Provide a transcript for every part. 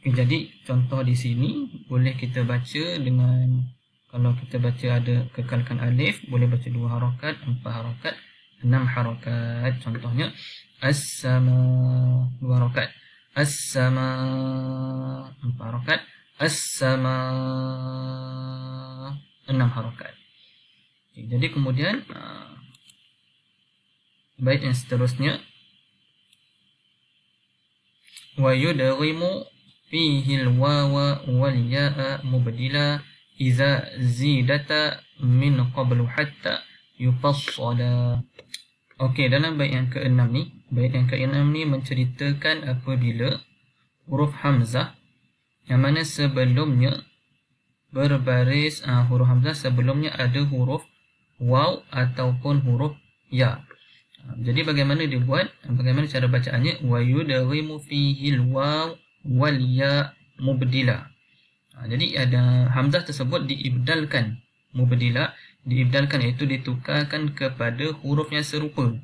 Jadi contoh di sini boleh kita baca dengan, kalau kita baca ada kekalkan alif, boleh baca 2 harakat, 4 harakat, 6 harakat. Contohnya as-sama 2 harakat, as-sama 4 harakat, as-sama 6 harakat. Jadi kemudian bait yang seterusnya, wa yudghimu fihi al-wawa wal ya'a mubdila idza zidata min qablu hatta yufassala. Okey, dalam bait yang ke-6 ni, menceritakan apabila huruf hamzah yang mana sebelumnya berbaris, huruf hamzah sebelumnya ada huruf waw ataupun huruf ya. Jadi bagaimana dia buat? Bagaimana cara bacaannya? Wa yudghimu fihi al-waw wal ya mubdila. Jadi ada hamzah tersebut diibdalkan, mubdila diibdalkan iaitu ditukarkan kepada huruf yang serupa.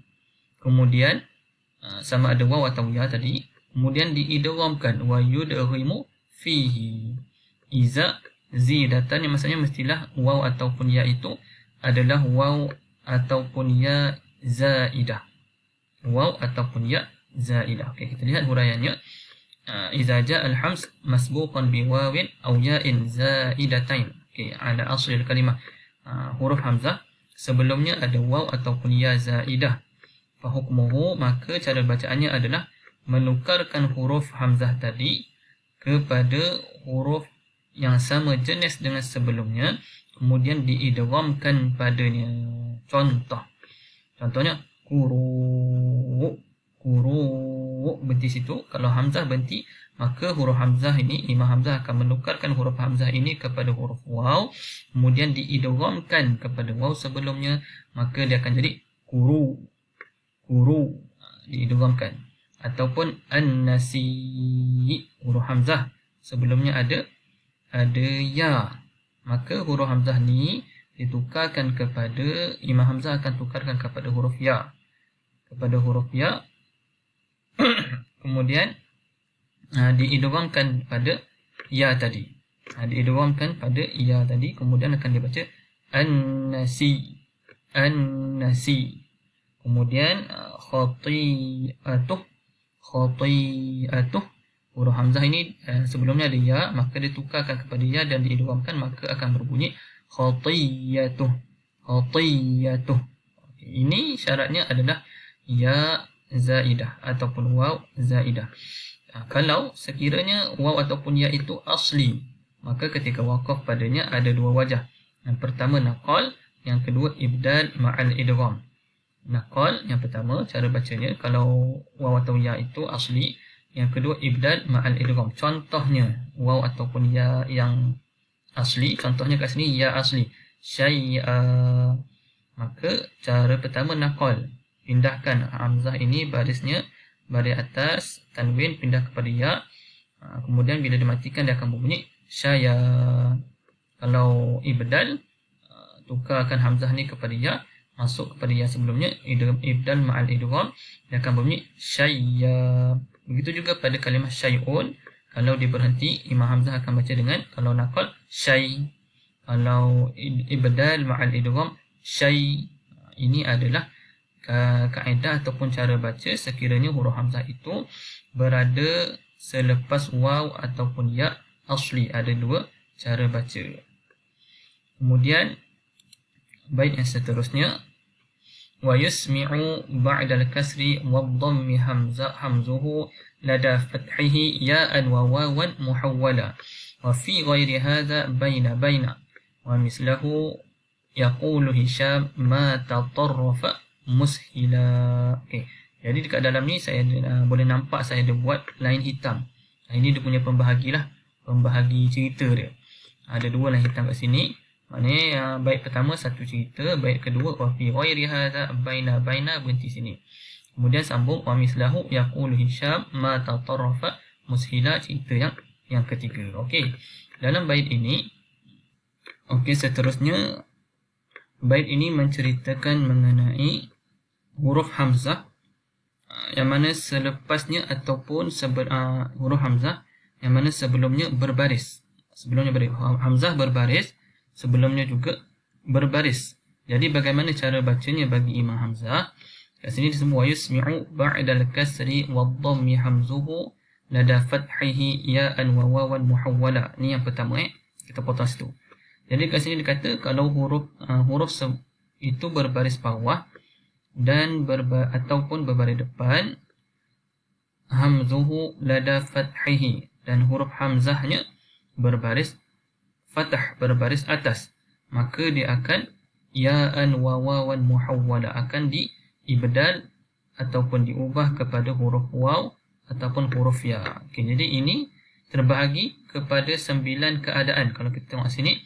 Kemudian sama ada waw atau ya tadi, kemudian diidghamkan wa yudghimu fihi. Iza zidatan, yang maksudnya mestilah waw ataupun ya itu adalah waw ataupun ya zaidah. Waw ataupun ya zaidah. Okey, kita lihat huraiannya. Iza jaa al-hamz masbuqan bi wawin aw ya'in zaidatain. Okey, ada asl kalimah. Huruf hamzah sebelumnya ada waw ataupun ya zaidah. Fa hukmuhu, maka cara bacaannya adalah menukarkan huruf hamzah tadi kepada huruf yang sama jenis dengan sebelumnya, kemudian diidghamkan padanya. Contohnya kuru berhenti situ. Kalau hamzah berhenti, maka huruf hamzah ini, imam hamzah akan menukarkan huruf hamzah ini kepada huruf waw, kemudian diidghamkan kepada waw sebelumnya, maka dia akan jadi kuru, diidghamkan. Ataupun an-nasi, huruf hamzah sebelumnya ada ya, maka huruf hamzah ni ditukarkan kepada, imam hamzah akan tukarkan kepada huruf ya, kemudian diidghamkan pada ya tadi, kemudian akan dibaca an-nasi, kemudian khati'atuh, huruf hamzah ini sebelumnya ada ya, maka ditukarkan kepada ya dan diidghamkan, maka akan berbunyi khati'atuh. Ini syaratnya adalah ya zaidah ataupun waw zaidah. Kalau sekiranya waw ataupun ya itu asli, maka ketika waqaf padanya ada 2 wajah. Yang pertama naqal, yang kedua ibdal ma'al idgham. Naqal yang pertama cara bacanya kalau waw atau ya itu asli, yang kedua ibdal ma'al idgham. Contohnya waw ataupun ya yang asli, contohnya kat sini ya asli syai'a, maka cara pertama naqal, pindahkan hamzah ini barisnya, baris atas tanwin pindah kepada ya, kemudian bila dimatikan dia akan berbunyi syaya. Kalau ibdal, tukarkan hamzah ni kepada ya, masuk kepada ya sebelumnya, ibdal ma'al idgham, dia akan berbunyi syaya. Begitu juga pada kalimah syai'un, kalau dia berhenti, imam hamzah akan baca dengan, kalau naqal syai', kalau ibdal ma'al idgham syai'. Ini adalah kaedah ataupun cara baca sekiranya huruf hamzah itu berada selepas waw ataupun ya asli. Ada 2 cara baca. Kemudian bait yang seterusnya, wa yusmi'u ba'da al-kasri wad-dhammi hamzuhu lada fathihi ya'an wa wawan muhawwala wa fi ghairi hadha baina wa mislahu yaqulu Hisham ma tatarrafa mushila. Okey, jadi dekat dalam ni saya boleh nampak saya ada buat line hitam. Ini dia punya pembahagi cerita dia. Ada 2 line hitam kat sini. Maknanya bait pertama satu cerita, bait kedua wa fi ghairi hadza baina berhenti sini. Kemudian sambung wa mislahu yaqulu Hisham ma tatarrafa mushila, cerita yang ketiga. Okey. Dalam bait ini, seterusnya bait ini menceritakan mengenai huruf hamzah yang mana selepasnya ataupun huruf hamzah yang mana sebelumnya berbaris. Hamzah berbaris, sebelumnya juga berbaris. Jadi bagaimana cara bacanya bagi Imam Hamzah? Kat sini disebut wa yusmi'u ba'dal kasri wad-dhammi hamzuhu lada fathihi ya'an wa wawan muhawwala. Ni yang pertama kita potong situ. Jadi kat sini dikata kalau huruf itu berbaris bawah dan ataupun berbaris depan, hamzuhu lada fathihi, dan huruf hamzahnya berbaris fathah, berbaris atas, maka dia akan ya'an wa wawan muhawwala, akan diibdal ataupun diubah kepada huruf waw ataupun huruf ya. Okey, jadi ini terbahagi kepada 9 keadaan. Kalau kita tengok sini,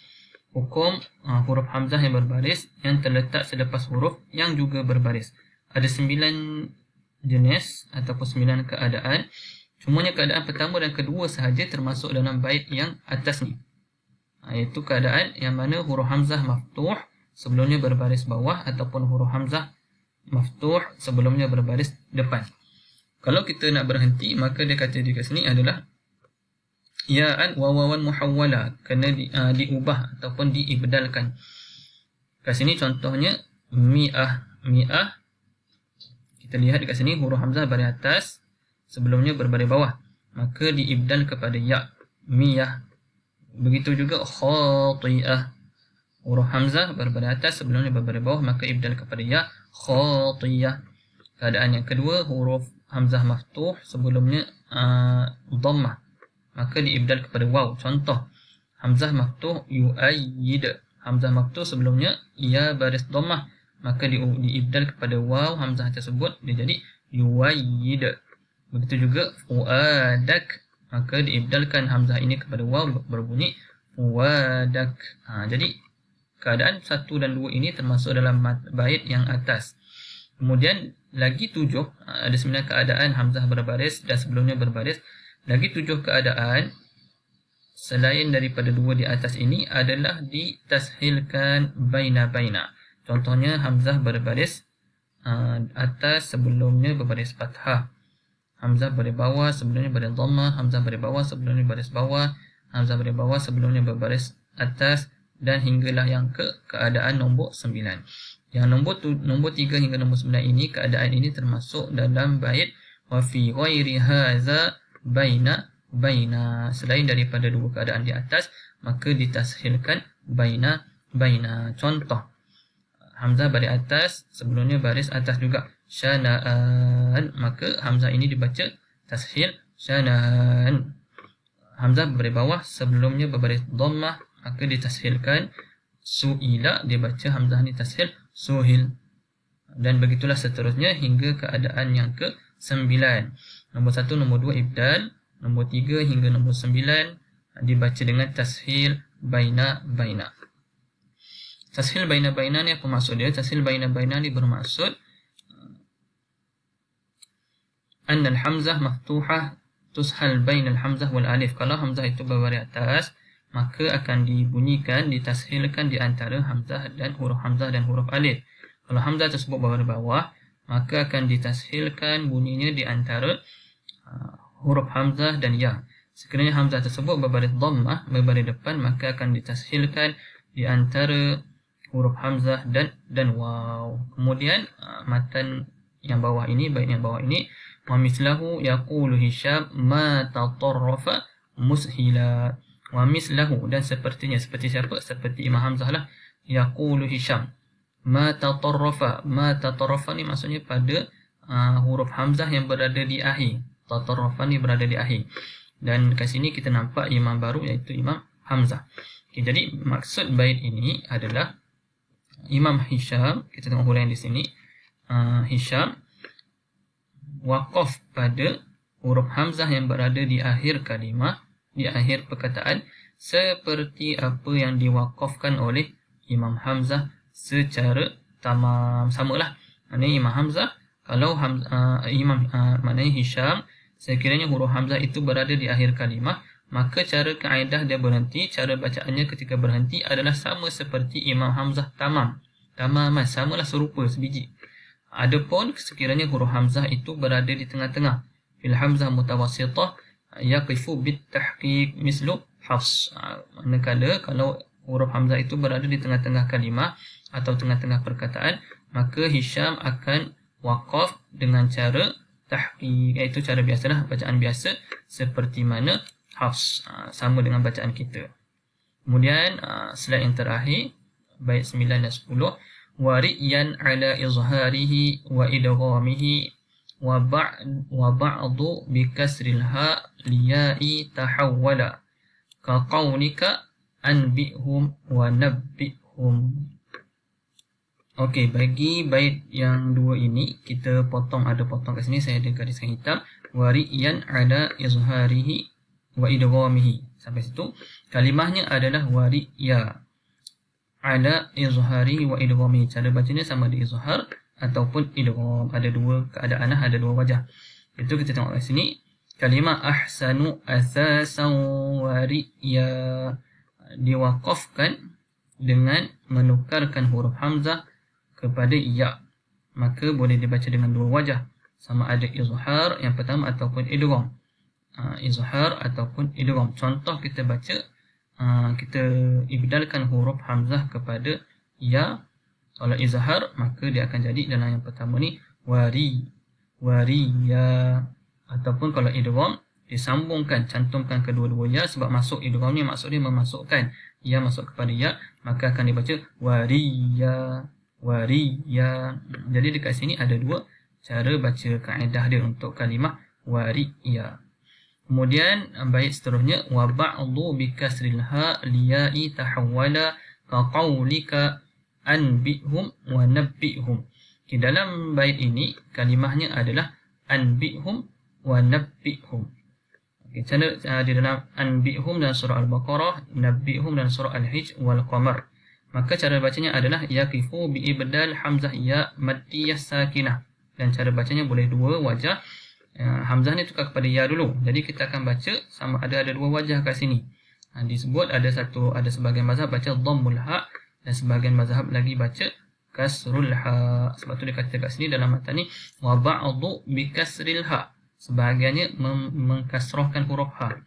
hukum huruf hamzah yang berbaris yang terletak selepas huruf yang juga berbaris. Ada 9 jenis ataupun 9 keadaan. Cumanya keadaan pertama dan kedua sahaja termasuk dalam bait yang atas ni. Iaitu keadaan yang mana huruf hamzah maftuh sebelumnya berbaris bawah ataupun huruf hamzah maftuh sebelumnya berbaris depan. Kalau kita nak berhenti, maka dia kata di sini adalah ya'an wa wawan muhawwala, kena diubah ataupun diibdalkan. Kat sini contohnya mi'ah. Kita lihat dekat sini huruf hamzah baris atas sebelumnya berbaris bawah, maka diibdal kepada ya, miyah. Begitu juga khati'ah, huruf hamzah berbaris atas sebelumnya berbaris bawah, maka ibdal kepada ya, khatiyah. Keadaan yang kedua, huruf hamzah maftuh sebelumnya dhammah, maka diibdal kepada waw. Contoh hamzah maftuh yu'ayyid, hamzah maftuh sebelumnya ya baris dhammah, maka diibdal kepada waw hamzah tersebut, dia jadi yuwayyid. Begitu juga fuadak, maka diibdalkan hamzah ini kepada waw, berbunyi fuadak. Jadi keadaan 1 dan 2 ini termasuk dalam bait yang atas. Kemudian lagi 7, ada 9 keadaan hamzah berbaris dan sebelumnya berbaris. Lagi 7 keadaan selain daripada 2 di atas ini adalah ditashilkan baina-baina. Contohnya hamzah berbaris atas sebelumnya berbaris fathah, hamzah berbaris bawah sebelumnya berbaris dhammah, hamzah berbaris bawah sebelumnya berbaris bawah, hamzah berbaris bawah sebelumnya berbaris atas, dan hinggalah yang keadaan nombor 9. Yang nombor 3 hingga nombor 9 ini, keadaan ini termasuk dalam bait wa fi ghairi hadza baina. Selain daripada 2 keadaan di atas, maka ditashilkan baina. Contoh hamzah baris atas sebelumnya baris atas juga, syana'an, maka hamzah ini dibaca tashil syana'an. Hamzah berbaris bawah sebelumnya berbaris dhammah, maka ditashilkan su'ila, dia baca hamzah ni tashil suhil. Dan begitulah seterusnya hingga keadaan yang ke-9. Nombor 1, nombor 2 ibdal, nombor 3 hingga nombor 9 dibaca dengan tashil baina. Tashil baina ni apa maksud dia? Tashil baina ni bermaksud anna al-hamzah maftuhah tushal baina al-hamzah wal alif. Kalau hamzah itu berbaris atas, maka akan dibunyikan, ditashilkan di antara hamzah dan huruf alif. Kalau hamzah tersebut berbaris bawah, maka akan ditashilkan bunyinya di antara huruf hamzah dan ya. Sekiranya hamzah tersebut berbaris dhammah, berbaris depan, maka akan ditashilkan di antara huruf hamzah dan waw. Kemudian matan yang bawah ini, bait yang bawah ini, wa mislahu yaqulu Hisham ma tatarrafa mushila. Wa mislahu, dan sepertinya. Seperti siapa? Seperti Imam Hamzah lah. Yaqulu Hisham ma tatarrafa. Ma tatarrafa ni maksudnya pada huruf hamzah yang berada di akhir. Tatarrafa ni berada di akhir. Dan kat sini kita nampak imam baru, iaitu Imam Hamzah. Okay, jadi maksud bait ini adalah Imam Hisham, kita tengok huraian di sini, Hisham waqaf pada huruf hamzah yang berada di akhir kalimah, di akhir perkataan, seperti apa yang diwaqafkan oleh Imam Hamzah secara tamam. Samalah. Maknanya Imam Hamzah, kalau maknanya Hisham, sekiranya huruf hamzah itu berada di akhir kalimah, maka cara kaedah dia berhenti, cara bacaannya ketika berhenti adalah sama seperti Imam Hamzah tamaman, samalah, serupa, sebiji. Adapun sekiranya huruf hamzah itu berada di tengah-tengah, fil hamzah mutawassithah, yaqifu bitahqiq mislu Hafs. Manakala kalau huruf hamzah itu berada di tengah-tengah kalimah atau tengah-tengah perkataan, maka Hisham akan waqaf dengan cara tahqiq, iaitu cara biasalah, bacaan biasa seperti mana Hafs, sama dengan bacaan kita. Kemudian slide yang terakhir, bait 9 dan 10, wariyan ala izharihi wa idghamihi wa ba'du bi kasril ha liya'i tahawwala ka qawlika anbihum wa nabbihum. Okey, bagi bait yang dua ini kita potong, ada potong kat sini, saya ada gariskan hitam, wariyan ala izharihi wa idghamihi. Sampai situ kalimahnya adalah wariya ala izhari wa idghami. Cara bacanya sama ada izhar ataupun idgham. Ada dua keadaan, ada dua wajah. Itu kita tengok kat sini. Kalimah ahsanu asasan wariya diwaqafkan dengan menukarkan huruf hamzah kepada ya. Maka boleh dibaca dengan dua wajah. Sama ada izhar yang pertama ataupun idgham. Izhar ataupun idgham. Contoh kita baca, kita ibdalkan huruf hamzah kepada ya. Kalau izhar maka dia akan jadi dalam yang pertama ni wariya, ataupun kalau idgham disambungkan, cantumkan kedua-dua ya, sebab masuk idgham ni maksud dia memasukkan ya masuk kepada ya, maka akan dibaca wariya. Jadi dekat sini ada dua cara baca kaedah dia untuk kalimah wariya. Kemudian bait seterusnya, wa ba'du bi kasril ha liya'i tahawwala ka qawlika anbihum wa nabbihum. Okay, dalam bait ini kalimahnya adalah anbihum wa nabbihum. Okay, cara di dalam anbihum dalam surah Al-Baqarah, nabbihum dalam surah Al-Hijr wal Qamar. Maka cara bacanya adalah yaqifu bi ibdal hamzah ya maddiyah sakinah. Dan cara bacanya boleh dua wajah. Hamzah ni tukar kepada ya dulu. Jadi kita akan baca sama ada dua wajah kat sini. Disebut ada sebahagian mazhab baca dhammul ha dan sebahagian mazhab lagi baca kasrul ha. Sebab tu dia kata kat sini dalam matan ni wa ba'du bi kasril ha. Sebahagiannya mengkasrahkan huruf ha.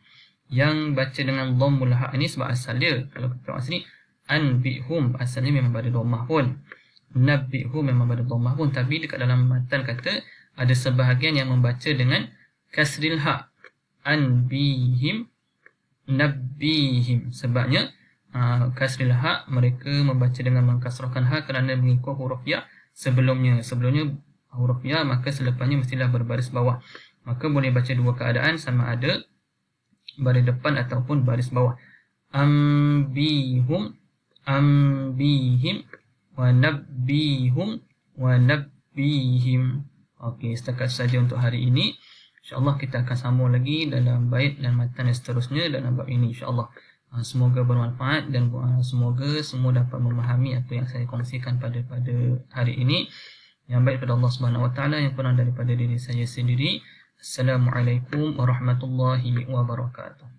Yang baca dengan dhammul ha ini sebab asal dia, kalau kita tengok sini, anbihum asalnya memang pada dhammah pun, nabbihum memang pada dhammah pun, tapi dekat dalam matan kata ada sebahagian yang membaca dengan kasril ha, anbihim, nabbihim. Sebabnya kasril ha mereka membaca dengan mengkasrahkan ha kerana mengikut huruf ya sebelumnya. Sebelumnya huruf ya, maka selepasnya mestilah berbaris bawah. Maka boleh baca dua keadaan, sama ada baris depan ataupun baris bawah. Ambihum, ambihim, wa nabbihum, wa nabbihim. Okey, setakat saja untuk hari ini. InsyaAllah kita akan sambung lagi dalam bait dan matan yang seterusnya dalam bab ini, insyaAllah. Semoga bermanfaat dan semoga semua dapat memahami apa yang saya kongsikan pada hari ini. Yang baik pada Allah Subhanahu Wa Taala, yang kurang daripada diri saya sendiri. Assalamualaikum warahmatullahi wabarakatuh.